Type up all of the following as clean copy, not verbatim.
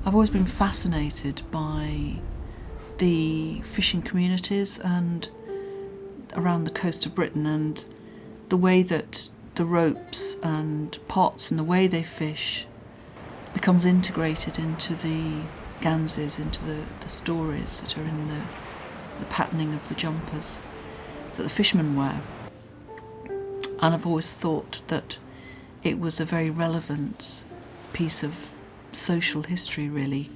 I've always been fascinated by the fishing communities and around the coast of Britain, and the way that the ropes and pots and the way they fish becomes integrated into the Ganseys, into the stories that are in the patterning of the jumpers that the fishermen wear. And I've always thought that it was a very relevant piece of social history, really,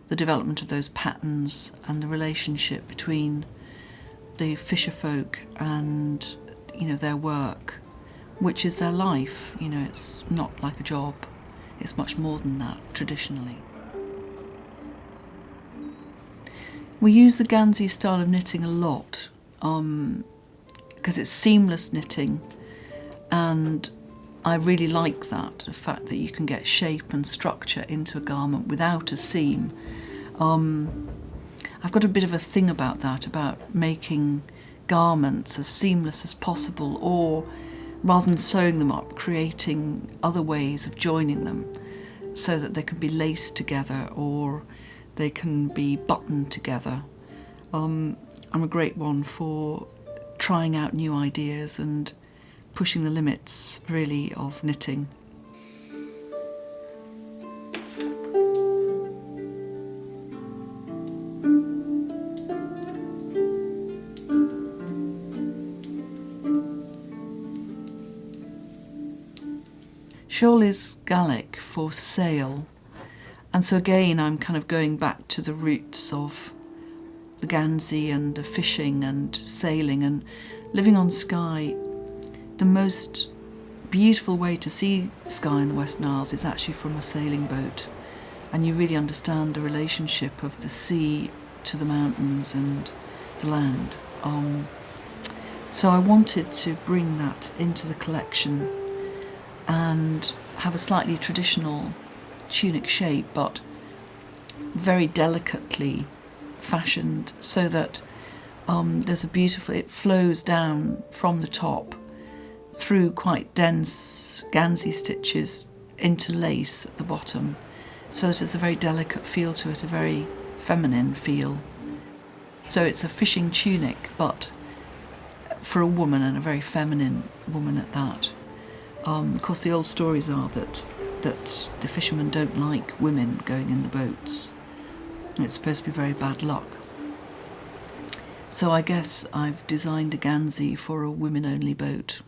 the development of those patterns and the relationship between the fisher folk and, you know, their work, which is their life. You know, it's not like a job, it's much more than that traditionally. We use the Gansey style of knitting a lot because it's seamless knitting, and I really like that, the fact that you can get shape and structure into a garment without a seam. I've got a bit of a thing about that, about making garments as seamless as possible, or rather than sewing them up, creating other ways of joining them so that they can be laced together or they can be buttoned together. I'm a great one for trying out new ideas and pushing the limits, really, of knitting. Shawl is Gaelic for sail, and so again I'm kind of going back to the roots of the Gansey and the fishing and sailing and living on Skye. The most beautiful way to see Skye in the Western Isles is actually from a sailing boat, and you really understand the relationship of the sea to the mountains and the land. So I wanted to bring that into the collection and have a slightly traditional tunic shape, but very delicately fashioned so that there's a beautiful, it flows down from the top through quite dense Gansey stitches into lace at the bottom, so that it's a very delicate feel to it, a very feminine feel. So it's a fishing tunic, but for a woman, and a very feminine woman at that. Of course, the old stories are that the fishermen don't like women going in the boats. It's supposed to be very bad luck. So I guess I've designed a Gansey for a women-only boat.